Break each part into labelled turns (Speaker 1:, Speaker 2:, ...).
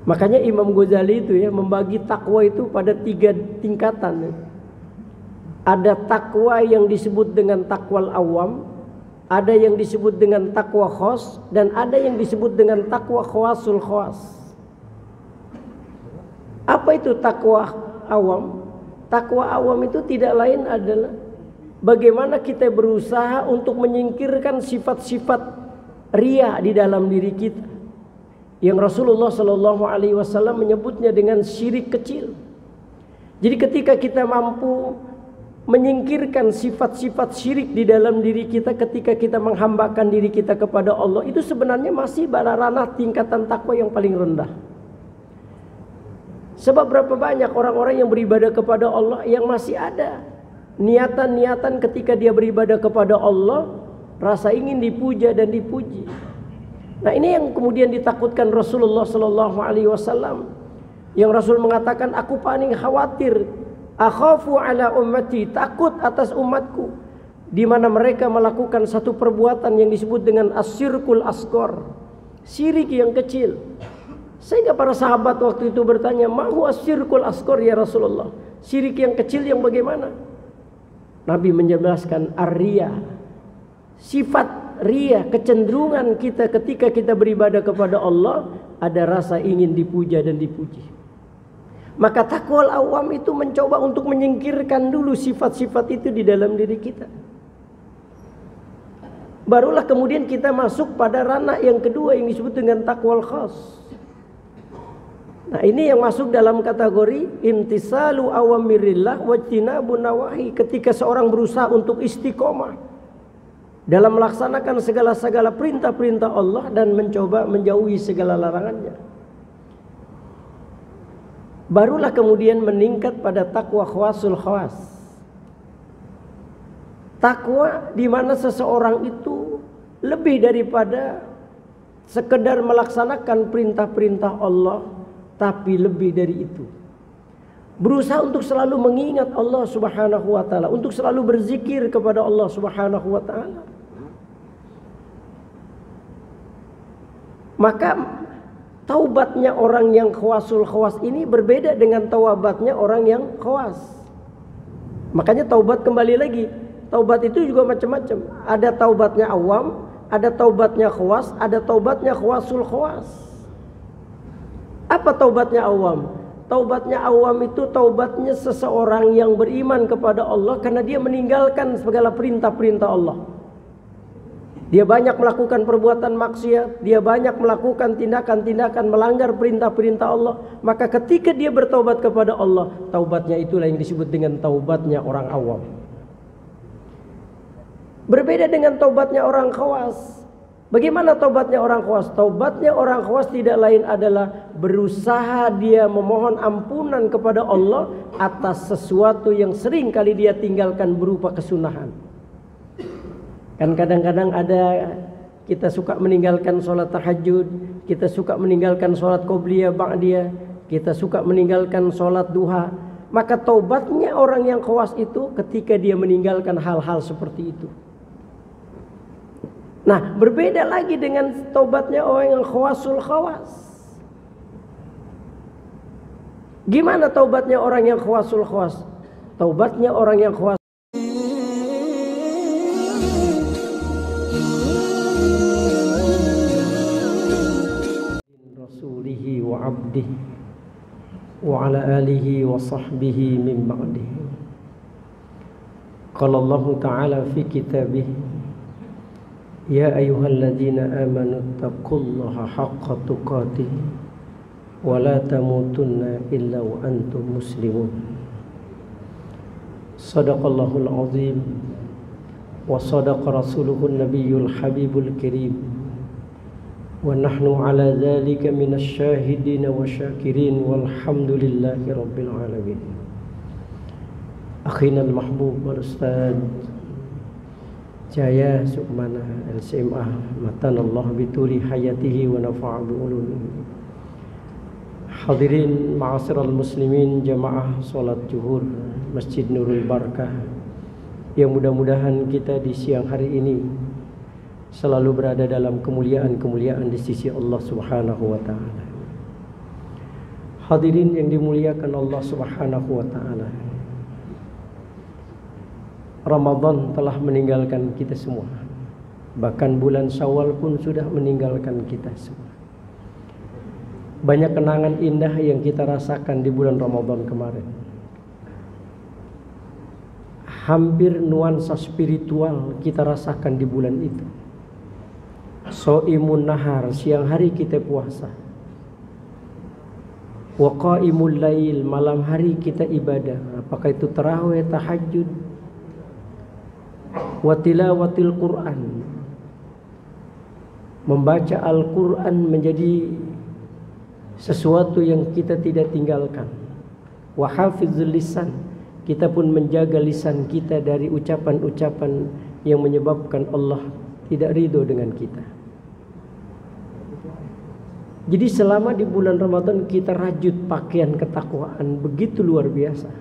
Speaker 1: Makanya Imam Ghazali itu ya membagi takwa itu pada 3 tingkatan. Ada takwa yang disebut dengan takwal awam, ada yang disebut dengan takwa khos, dan ada yang disebut dengan takwa khawasul khawas. Apa itu takwa awam? Takwa awam itu tidak lain adalah bagaimana kita berusaha untuk menyingkirkan sifat-sifat riya di dalam diri kita, yang Rasulullah SAW menyebutnya dengan syirik kecil. Jadi ketika kita mampu menyingkirkan sifat-sifat syirik di dalam diri kita, ketika kita menghambakan diri kita kepada Allah, itu sebenarnya masih pada ranah tingkatan takwa yang paling rendah. Sebab berapa banyak orang-orang yang beribadah kepada Allah yang masih ada niatan-niatan ketika dia beribadah kepada Allah, rasa ingin dipuja dan dipuji. Nah, ini yang kemudian ditakutkan Rasulullah SAW, yang Rasul mengatakan, aku paling khawatir, akhafu ala ummati, takut atas umatku, di mana mereka melakukan satu perbuatan yang disebut dengan asyirkul asghar, syirik yang kecil. Sehingga para sahabat waktu itu bertanya, ma huwa asyirkul asghar ya Rasulullah, syirik yang kecil yang bagaimana? Nabi menjelaskan, ar-riya, sifat riya, kecenderungan kita ketika kita beribadah kepada Allah, ada rasa ingin dipuja dan dipuji. Maka takwal awam itu mencoba untuk menyingkirkan dulu sifat-sifat itu di dalam diri kita. Barulah kemudian kita masuk pada ranah yang kedua yang disebut dengan takwal khas. Nah, ini yang masuk dalam kategori imtisalu awamirillah wajtinabun nawahi, ketika seorang berusaha untuk istiqomah dalam melaksanakan segala perintah-perintah Allah dan mencoba menjauhi segala larangannya. Barulah kemudian meningkat pada takwa khawasul khawas. Takwa di mana seseorang itu lebih daripada sekedar melaksanakan perintah-perintah Allah, tapi lebih dari itu, berusaha untuk selalu mengingat Allah Subhanahu wa taala, untuk selalu berzikir kepada Allah Subhanahu wa taala. Maka taubatnya orang yang khawasul khawas ini berbeda dengan taubatnya orang yang khawas. Makanya taubat kembali lagi, taubat itu juga macam-macam. Ada taubatnya awam, ada taubatnya khawas, ada taubatnya khawasul khawas. Apa taubatnya awam? Taubatnya awam itu taubatnya seseorang yang beriman kepada Allah karena dia meninggalkan segala perintah-perintah Allah. Dia banyak melakukan perbuatan maksiat, dia banyak melakukan tindakan-tindakan melanggar perintah-perintah Allah. Maka ketika dia bertaubat kepada Allah, taubatnya itulah yang disebut dengan taubatnya orang awam. Berbeda dengan taubatnya orang khawas. Bagaimana taubatnya orang khawas? Taubatnya orang khawas tidak lain adalah berusaha dia memohon ampunan kepada Allah atas sesuatu yang sering kali dia tinggalkan berupa kesunahan. Kan kadang-kadang ada, kita suka meninggalkan sholat tahajud, kita suka meninggalkan sholat qobliyah ba'diyah, kita suka meninggalkan sholat duha. Maka taubatnya orang yang khawas itu ketika dia meninggalkan hal-hal seperti itu. Nah, berbeda lagi dengan taubatnya orang yang khawasul khawas. Gimana taubatnya orang yang khawasul khawas? Taubatnya orang yang khawas rasulihi wa abdihi wa ala alihi wa sahbihi min ba'dihi. Qala Allah Ta'ala fi kitabih, ya ayyuhalladzina amanu taqullaha haqqa tuqatih wa la tamutunna illa wa antum muslimun. Sadaqallahul azim wa sadaqa rasuluhun nabiyyul habibul karim wa nahnu ala dzalika minasy syahidin wa syakirin walhamdulillahi rabbil alamin. Akhinal mahbub wal ustad Jaya Sukmana LCMA matanallah bituli hayatihi wa nafa'a bi ulumihi. Hadirin ma'asyiral muslimin jamaah salat zuhur Masjid Nurul Barakah, yang mudah-mudahan kita di siang hari ini selalu berada dalam kemuliaan-kemuliaan di sisi Allah Subhanahu wa taala. Hadirin yang dimuliakan Allah Subhanahu wa taala. Ramadan telah meninggalkan kita semua. Bahkan bulan Syawal pun sudah meninggalkan kita semua. Banyak kenangan indah yang kita rasakan di bulan Ramadan kemarin. Hampir nuansa spiritual kita rasakan di bulan itu. So'imun nahar, siang hari kita puasa. Wa qaimul lail, malam hari kita ibadah. Apakah itu tarawih, tahajud, wa tilawatil Quran. Membaca Al-Quran menjadi sesuatu yang kita tidak tinggalkan. Wa hafizul lisan, kita pun menjaga lisan kita dari ucapan-ucapan yang menyebabkan Allah tidak ridho dengan kita. Jadi selama di bulan Ramadan kita rajut pakaian ketakwaan begitu luar biasa.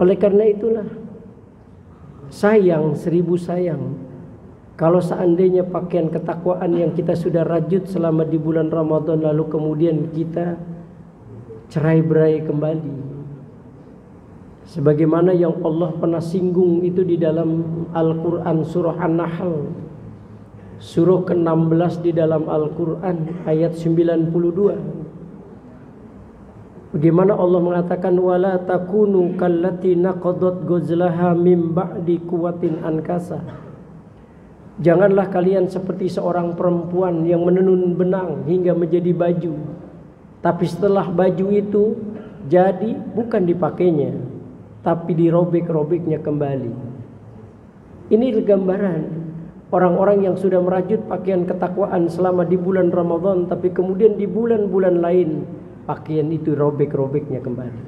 Speaker 1: Oleh karena itulah sayang, 1000 sayang kalau seandainya pakaian ketakwaan yang kita sudah rajut selama di bulan Ramadan lalu kemudian kita cerai-berai kembali. Sebagaimana yang Allah pernah singgung itu di dalam Al-Quran surah An-Nahl, surah ke-16 di dalam Al-Quran ayat 92. Bagaimana Allah mengatakan wala takunu kallati naqadat ghazlaha mim ba'di quwwatin ankasa. Janganlah kalian seperti seorang perempuan yang menenun benang hingga menjadi baju, tapi setelah baju itu jadi bukan dipakainya tapi dirobek-robeknya kembali. Ini gambaran orang-orang yang sudah merajut pakaian ketakwaan selama di bulan Ramadan, tapi kemudian di bulan-bulan lain pakaian itu robek-robeknya kembali.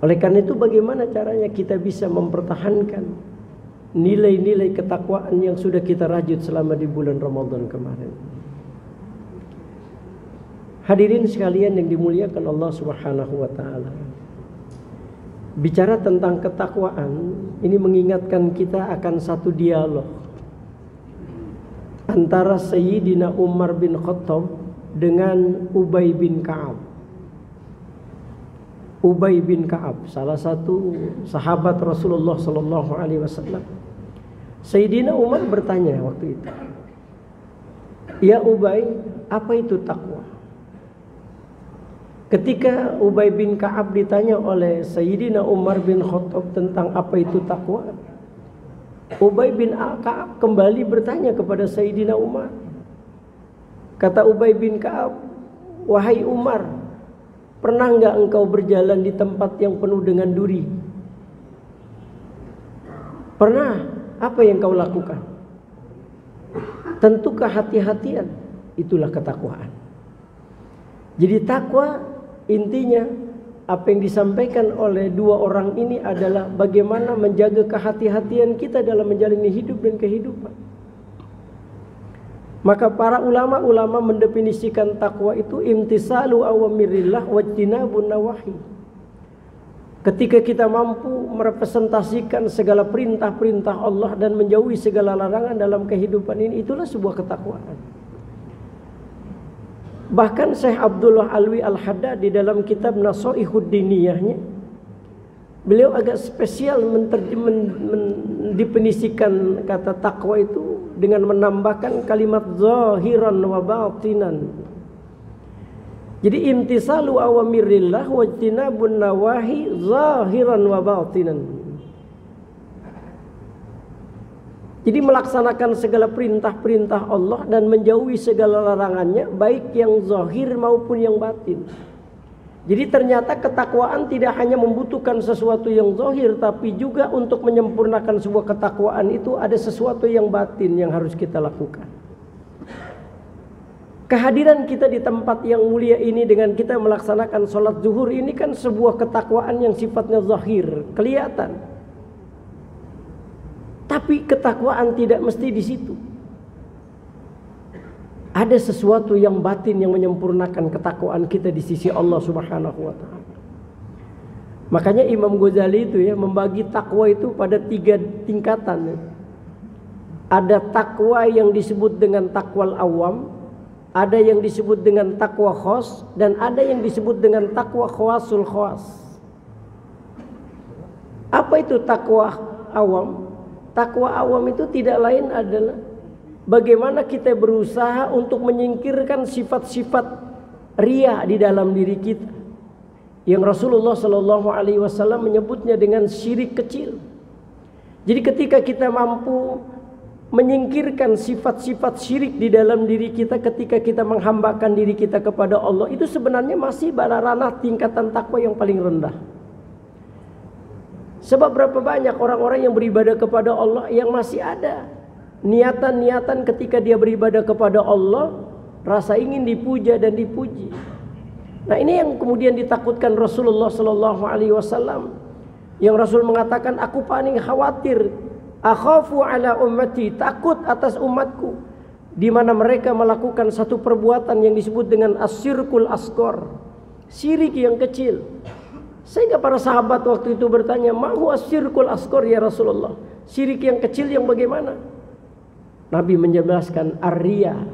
Speaker 1: Oleh karena itu bagaimana caranya kita bisa mempertahankan nilai-nilai ketakwaan yang sudah kita rajut selama di bulan Ramadan kemarin? Hadirin sekalian yang dimuliakan Allah Subhanahu wa taala. Bicara tentang ketakwaan, ini mengingatkan kita akan satu dialog antara Sayyidina Umar bin Khattab dengan Ubay bin Ka'ab. Ubay bin Ka'ab, salah satu sahabat Rasulullah sallallahu alaihi wasallam. Sayyidina Umar bertanya waktu itu, "Ya Ubay, apa itu takwa?" Ketika Ubay bin Ka'ab ditanya oleh Sayyidina Umar bin Khattab tentang apa itu takwa, Ubay bin Ka'ab kembali bertanya kepada Sayyidina Umar. Kata Ubay bin Ka'ab, "Wahai Umar, pernah enggak engkau berjalan di tempat yang penuh dengan duri?" "Pernah." "Apa yang kau lakukan?" "Tentu kehati-hatian." Itulah ketakwaan. Jadi takwa intinya apa yang disampaikan oleh dua orang ini adalah bagaimana menjaga kehati-hatian kita dalam menjalani hidup dan kehidupan. Maka para ulama-ulama mendefinisikan takwa itu imtisalu awamirillah wajtinabun nawahi. Ketika kita mampu merepresentasikan segala perintah-perintah Allah dan menjauhi segala larangan dalam kehidupan ini, itulah sebuah ketakwaan. Bahkan Syekh Abdullah Alwi Al-Haddad di dalam kitab Nasaihud Diniyahnya, beliau agak spesial mendefinisikan kata takwa itu dengan menambahkan kalimat zahiran wa batinan. Jadi imtisalu awamirillah wajtinabun nawahi zahiran wa batinan. Jadi melaksanakan segala perintah-perintah Allah dan menjauhi segala larangannya, baik yang zahir maupun yang batin. Jadi ternyata ketakwaan tidak hanya membutuhkan sesuatu yang zahir, tapi juga untuk menyempurnakan sebuah ketakwaan itu ada sesuatu yang batin yang harus kita lakukan. Kehadiran kita di tempat yang mulia ini dengan kita melaksanakan sholat zuhur ini kan sebuah ketakwaan yang sifatnya zahir, kelihatan. Tapi ketakwaan tidak mesti di situ. Ada sesuatu yang batin yang menyempurnakan ketakwaan kita di sisi Allah Subhanahu wa taala. Makanya Imam Ghazali itu ya membagi takwa itu pada 3 tingkatan. Ada takwa yang disebut dengan takwal awam, Ada yang disebut dengan takwa khos dan ada yang disebut dengan takwa khawasul khawas. Apa itu takwa awam? Takwa awam itu tidak lain adalah bagaimana kita berusaha untuk menyingkirkan sifat-sifat riya di dalam diri kita, yang Rasulullah SAW menyebutnya dengan syirik kecil. Jadi ketika kita mampu menyingkirkan sifat-sifat syirik di dalam diri kita, ketika kita menghambakan diri kita kepada Allah, itu sebenarnya masih pada ranah tingkatan takwa yang paling rendah. Sebab berapa banyak orang-orang yang beribadah kepada Allah yang masih ada niatan-niatan ketika dia beribadah kepada Allah, rasa ingin dipuja dan dipuji. Nah, ini yang kemudian ditakutkan Rasulullah SAW, yang Rasul mengatakan, aku paling khawatir, akhafu ala ummati, takut atas umatku, di mana mereka melakukan satu perbuatan yang disebut dengan asyirkul asghar, syirik yang kecil. Sehingga para sahabat waktu itu bertanya, ma huwa asyirkul asghar ya Rasulullah, syirik yang kecil yang bagaimana? Nabi menjelaskan, ar-riya,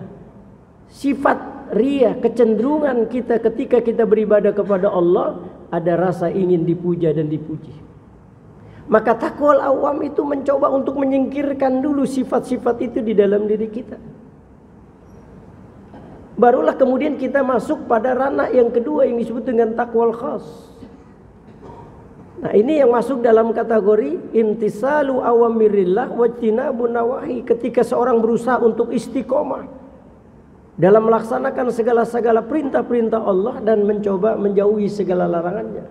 Speaker 1: sifat riya, kecenderungan kita ketika kita beribadah kepada Allah, ada rasa ingin dipuja dan dipuji. Maka takwa awam itu mencoba untuk menyingkirkan dulu sifat-sifat itu di dalam diri kita. Barulah kemudian kita masuk pada ranah yang kedua yang disebut dengan takwal khas. Nah, ini yang masuk dalam kategori imtisalu awamirillah wajtinabun nawahi, ketika seorang berusaha untuk istiqomah dalam melaksanakan segala-segala perintah-perintah Allah dan mencoba menjauhi segala larangannya.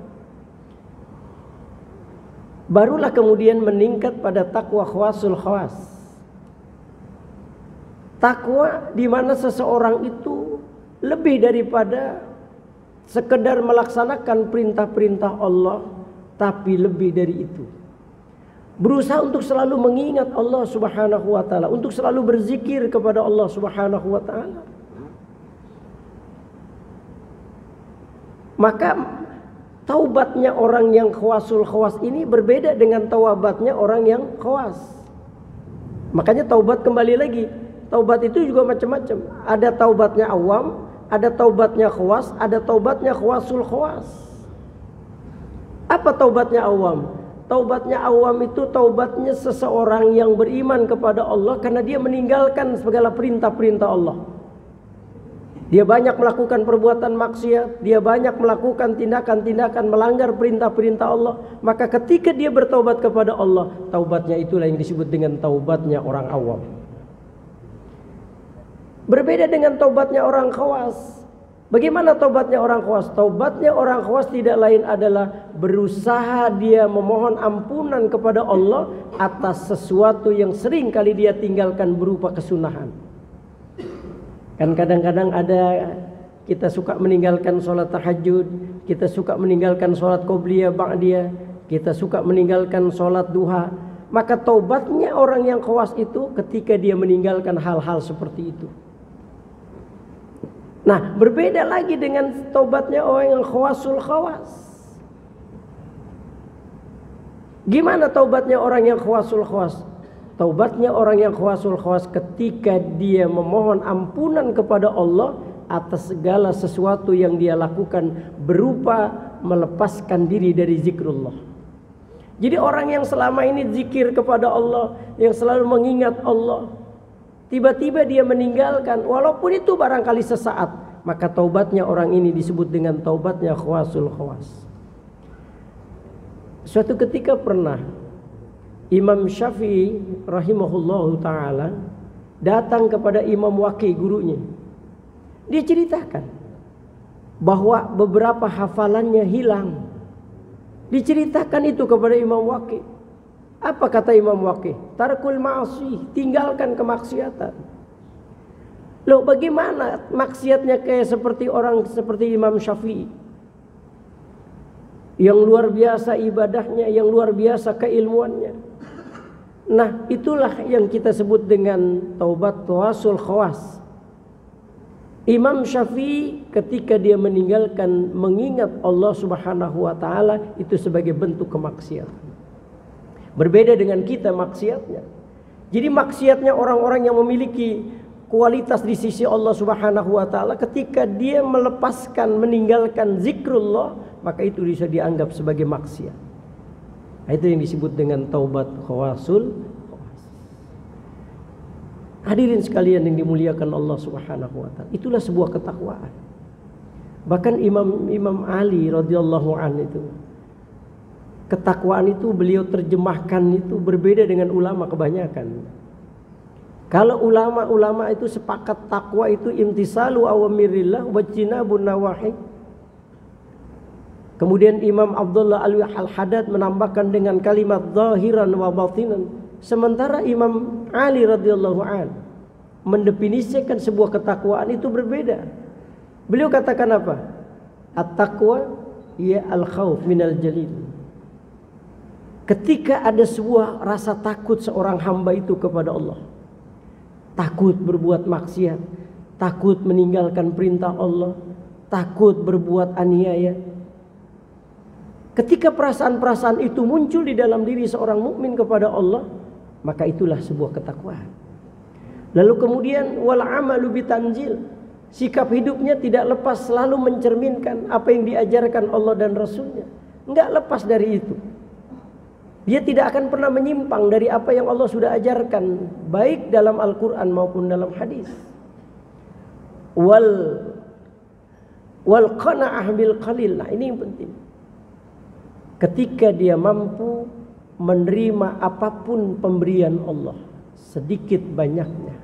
Speaker 1: Barulah kemudian meningkat pada takwa khawasul khawas. Takwa di mana seseorang itu lebih daripada sekedar melaksanakan perintah-perintah Allah, tapi lebih dari itu, berusaha untuk selalu mengingat Allah Subhanahu wa taala, untuk selalu berzikir kepada Allah Subhanahu wa taala. Maka taubatnya orang yang khawasul khawas ini berbeda dengan taubatnya orang yang khawas. Makanya taubat kembali lagi, taubat itu juga macam-macam. Ada taubatnya awam, ada taubatnya khawas, ada taubatnya khawasul khawas. Apa taubatnya awam? Taubatnya awam itu taubatnya seseorang yang beriman kepada Allah karena dia meninggalkan segala perintah-perintah Allah. Dia banyak melakukan perbuatan maksiat, dia banyak melakukan tindakan-tindakan melanggar perintah-perintah Allah. Maka ketika dia bertaubat kepada Allah, taubatnya itulah yang disebut dengan taubatnya orang awam. Berbeda dengan taubatnya orang khawas. Bagaimana taubatnya orang khawas? Taubatnya orang khawas tidak lain adalah berusaha dia memohon ampunan kepada Allah atas sesuatu yang sering kali dia tinggalkan berupa kesunahan. Kan kadang-kadang ada, kita suka meninggalkan sholat tahajud, kita suka meninggalkan sholat qobliyah ba'diyah, kita suka meninggalkan sholat duha. Maka taubatnya orang yang khawas itu ketika dia meninggalkan hal-hal seperti itu. Nah, berbeda lagi dengan taubatnya orang yang khawasul khawas. Gimana taubatnya orang yang khawasul khawas? Taubatnya orang yang khawasul khawas ketika dia memohon ampunan kepada Allah atas segala sesuatu yang dia lakukan berupa melepaskan diri dari zikrullah. Jadi orang yang selama ini zikir kepada Allah, yang selalu mengingat Allah, tiba-tiba dia meninggalkan, walaupun itu barangkali sesaat, maka taubatnya orang ini disebut dengan taubatnya khawasul khawas. Suatu ketika pernah Imam Syafi'i rahimahullahu ta'ala datang kepada Imam Waqi, gurunya. Dia ceritakan bahwa beberapa hafalannya hilang. Diceritakan itu kepada Imam Waqi. Apa kata Imam Waqi? Tarkul ma'asi, tinggalkan kemaksiatan. Loh, bagaimana maksiatnya kayak seperti orang seperti Imam Syafi'i, yang luar biasa ibadahnya, yang luar biasa keilmuannya. Nah, itulah yang kita sebut dengan taubat tawasul khawas. Imam Syafi'i ketika dia meninggalkan mengingat Allah Subhanahu wa taala itu sebagai bentuk kemaksiatan. Berbeda dengan kita maksiatnya. Jadi maksiatnya orang-orang yang memiliki kualitas di sisi Allah Subhanahu wa taala ketika dia melepaskan, meninggalkan zikrullah, maka itu bisa dianggap sebagai maksiat. Nah, itu yang disebut dengan taubat khawasul. Hadirin sekalian yang dimuliakan Allah Subhanahu wa taala, itulah sebuah ketakwaan. Bahkan Imam Ali radhiyallahu anhu itu, ketakwaan itu beliau terjemahkan itu berbeda dengan ulama kebanyakan. Kalau ulama-ulama itu sepakat takwa itu imtisalu awamirillah wajtinabun nawahi. Kemudian Imam Abdullah Al-Haddad menambahkan dengan kalimat zahiran wa batinan. Sementara Imam Ali radhiyallahu an mendefinisikan sebuah ketakwaan itu berbeda. Beliau katakan apa? At-taqwa ya al-khauf minal jalil. Ketika ada sebuah rasa takut seorang hamba itu kepada Allah, takut berbuat maksiat, takut meninggalkan perintah Allah, takut berbuat aniaya. Ketika perasaan-perasaan itu muncul di dalam diri seorang mukmin kepada Allah, maka itulah sebuah ketakwaan. Lalu kemudian wal amalu bitanzil, sikap hidupnya tidak lepas selalu mencerminkan apa yang diajarkan Allah dan Rasulnya. Enggak lepas dari itu. Dia tidak akan pernah menyimpang dari apa yang Allah sudah ajarkan, baik dalam Al-Quran maupun dalam hadis. Wal qana'ah bil qalil. Nah, ini yang penting. Ketika dia mampu menerima apapun pemberian Allah, sedikit banyaknya.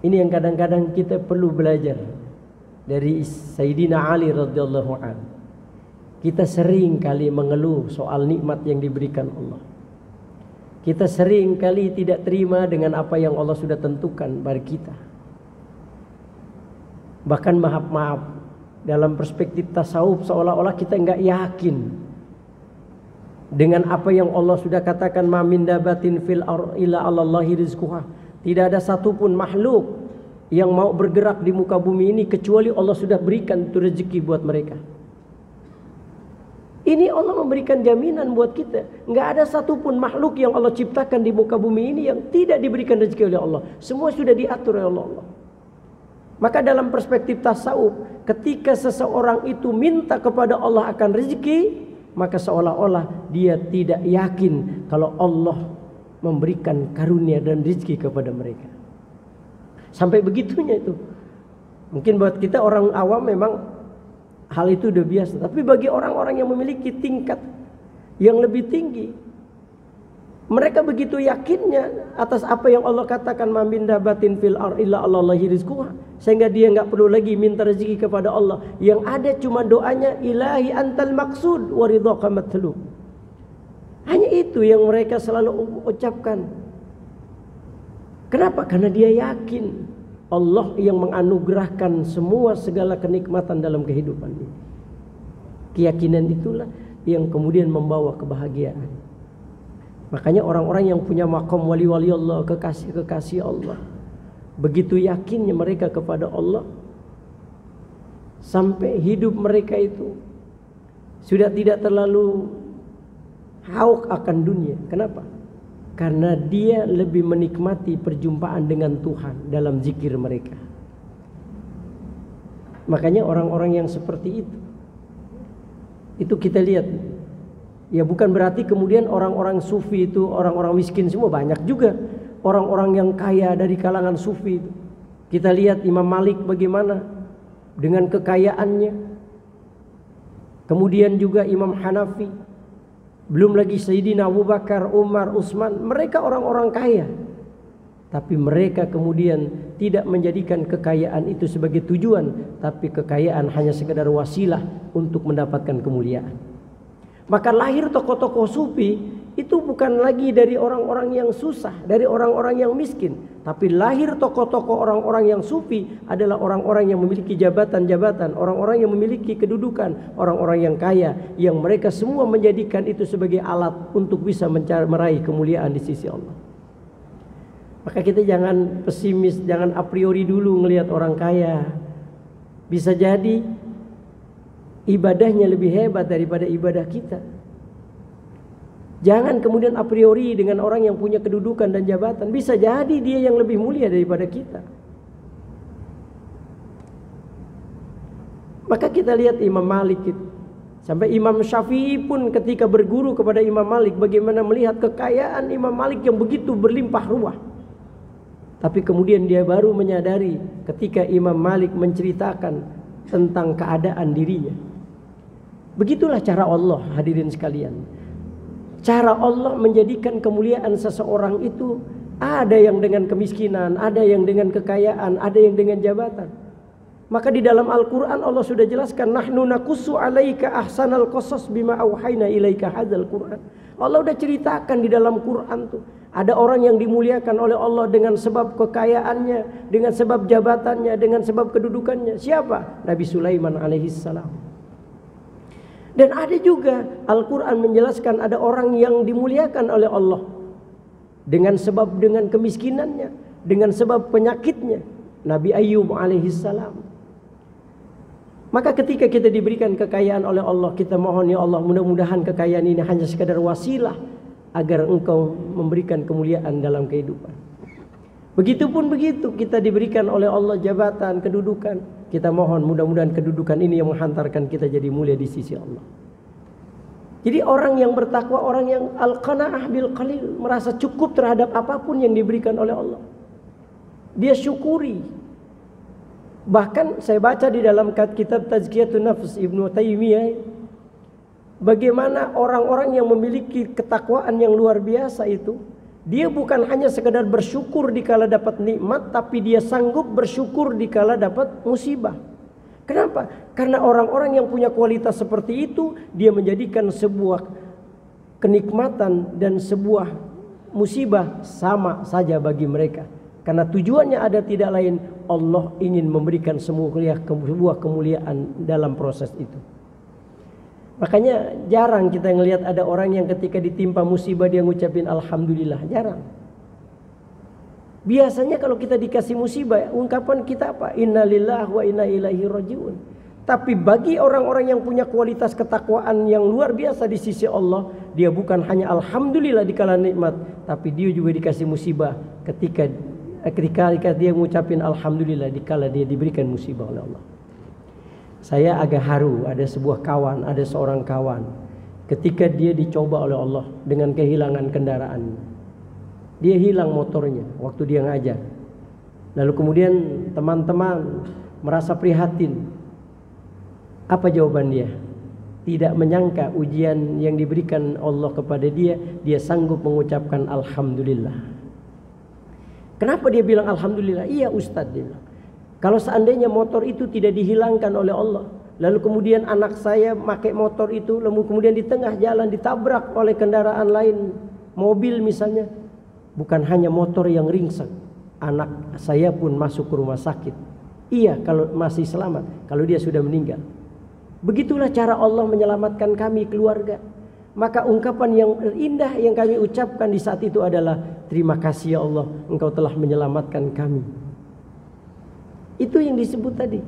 Speaker 1: Ini yang kadang-kadang kita perlu belajar dari Sayyidina Ali radhiyallahu anhu. Kita sering kali mengeluh soal nikmat yang diberikan Allah. Kita sering kali tidak terima dengan apa yang Allah sudah tentukan bagi kita. Bahkan maaf, dalam perspektif tasawuf seolah-olah kita enggak yakin dengan apa yang Allah sudah katakan, ma min dabatin fil ardi illa 'alallahi rizquha. Tidak ada satupun makhluk yang mau bergerak di muka bumi ini kecuali Allah sudah berikan itu rezeki buat mereka. Ini Allah memberikan jaminan buat kita. Nggak ada satupun makhluk yang Allah ciptakan di muka bumi ini yang tidak diberikan rezeki oleh Allah. Semua sudah diatur oleh Allah. Maka dalam perspektif tasawuf, ketika seseorang itu minta kepada Allah akan rezeki, maka seolah-olah dia tidak yakin kalau Allah memberikan karunia dan rezeki kepada mereka. Sampai begitunya itu. Mungkin buat kita orang awam memang hal itu udah biasa, tapi bagi orang-orang yang memiliki tingkat yang lebih tinggi, mereka begitu yakinnya atas apa yang Allah katakan, ma min dabatin fil ardi illa 'alallahi rizquha, sehingga dia enggak perlu lagi minta rezeki kepada Allah. Yang ada cuma doanya, ilahi antal maqsud wa ridhaka matlub. Hanya itu yang mereka selalu ucapkan. Kenapa? Karena dia yakin Allah yang menganugerahkan semua segala kenikmatan dalam kehidupan ini. Keyakinan itulah yang kemudian membawa kebahagiaan. Makanya orang-orang yang punya maqam wali-wali Allah, kekasih-kekasih Allah, begitu yakinnya mereka kepada Allah, sampai hidup mereka itu sudah tidak terlalu hauk akan dunia. Kenapa? Karena dia lebih menikmati perjumpaan dengan Tuhan dalam zikir mereka. Makanya orang-orang yang seperti itu kita lihat. Ya bukan berarti kemudian orang-orang sufi itu orang-orang miskin semua, banyak juga orang-orang yang kaya dari kalangan sufi itu. Kita lihat Imam Malik bagaimana dengan kekayaannya. Kemudian juga Imam Hanafi. Belum lagi Sayyidina Abu Bakar, Umar, Utsman, mereka orang-orang kaya. Tapi mereka kemudian tidak menjadikan kekayaan itu sebagai tujuan, tapi kekayaan hanya sekedar wasilah untuk mendapatkan kemuliaan. Maka lahir tokoh-tokoh sufi itu bukan lagi dari orang-orang yang susah, dari orang-orang yang miskin, tapi lahir tokoh-tokoh orang-orang yang sufi adalah orang-orang yang memiliki jabatan-jabatan, orang-orang yang memiliki kedudukan, orang-orang yang kaya, yang mereka semua menjadikan itu sebagai alat untuk bisa meraih kemuliaan di sisi Allah. Maka kita jangan pesimis, jangan a priori dulu ngelihat orang kaya. Bisa jadi ibadahnya lebih hebat daripada ibadah kita. Jangan kemudian a priori dengan orang yang punya kedudukan dan jabatan. Bisa jadi dia yang lebih mulia daripada kita. Maka kita lihat Imam Malik itu. Sampai Imam Syafi'i pun ketika berguru kepada Imam Malik, bagaimana melihat kekayaan Imam Malik yang begitu berlimpah ruah. Tapi kemudian dia baru menyadari ketika Imam Malik menceritakan tentang keadaan dirinya. Begitulah cara Allah, hadirin sekalian. Cara Allah menjadikan kemuliaan seseorang itu ada yang dengan kemiskinan, ada yang dengan kekayaan, ada yang dengan jabatan. Maka di dalam Al-Quran Allah sudah jelaskan, nahnu naqussu alaika ahsanal qasas bima auhayna ilaika hadzal Quran. Allah sudah ceritakan di dalam Quran tuh, ada orang yang dimuliakan oleh Allah dengan sebab kekayaannya, dengan sebab jabatannya, dengan sebab kedudukannya. Siapa? Nabi Sulaiman alaihissalam. Dan ada juga Al-Quran menjelaskan ada orang yang dimuliakan oleh Allah dengan sebab dengan kemiskinannya, dengan sebab penyakitnya. Nabi Ayyub alaihissalam. Maka ketika kita diberikan kekayaan oleh Allah, kita mohon ya Allah, mudah-mudahan kekayaan ini hanya sekadar wasilah agar Engkau memberikan kemuliaan dalam kehidupan. Begitupun begitu, kita diberikan oleh Allah jabatan, kedudukan, kita mohon mudah-mudahan kedudukan ini yang menghantarkan kita jadi mulia di sisi Allah. Jadi orang yang bertakwa, orang yang al-qanaah bil qalil, merasa cukup terhadap apapun yang diberikan oleh Allah. Dia syukuri. Bahkan saya baca di dalam kitab Tazkiyatun Nafs Ibnu Taimiyah, bagaimana orang-orang yang memiliki ketakwaan yang luar biasa itu, dia bukan hanya sekedar bersyukur dikala dapat nikmat, tapi dia sanggup bersyukur dikala dapat musibah. Kenapa? Karena orang-orang yang punya kualitas seperti itu, dia menjadikan sebuah kenikmatan dan sebuah musibah sama saja bagi mereka. Karena tujuannya ada tidak lain, Allah ingin memberikan sebuah kemuliaan dalam proses itu. Makanya jarang kita ngelihat ada orang yang ketika ditimpa musibah dia ngucapin alhamdulillah, jarang. Biasanya kalau kita dikasih musibah, ungkapan kita apa? Innalillahi wa inna ilaihi rajiun. Tapi bagi orang-orang yang punya kualitas ketakwaan yang luar biasa di sisi Allah, dia bukan hanya alhamdulillah dikala nikmat, tapi dia juga dikasih musibah ketika dia mengucapin alhamdulillah dikala dia diberikan musibah oleh Allah. Saya agak haru, ada seorang kawan ketika dia dicoba oleh Allah dengan kehilangan kendaraan. Dia hilang motornya waktu dia ngajar. Lalu kemudian teman-teman merasa prihatin. Apa jawaban dia? Tidak menyangka ujian yang diberikan Allah kepada dia, dia sanggup mengucapkan alhamdulillah. Kenapa dia bilang alhamdulillah? Iya Ustadz, dia bilang, kalau seandainya motor itu tidak dihilangkan oleh Allah, lalu kemudian anak saya pakai motor itu, lalu kemudian di tengah jalan ditabrak oleh kendaraan lain, mobil misalnya, bukan hanya motor yang ringsek, anak saya pun masuk ke rumah sakit. Iya kalau masih selamat, kalau dia sudah meninggal. Begitulah cara Allah menyelamatkan kami keluarga. Maka ungkapan yang indah yang kami ucapkan di saat itu adalah terima kasih ya Allah, Engkau telah menyelamatkan kami. Itu yang disebut tadi.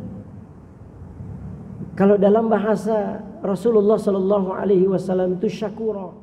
Speaker 1: Kalau dalam bahasa Rasulullah sallallahu alaihi wasallam itu syakura.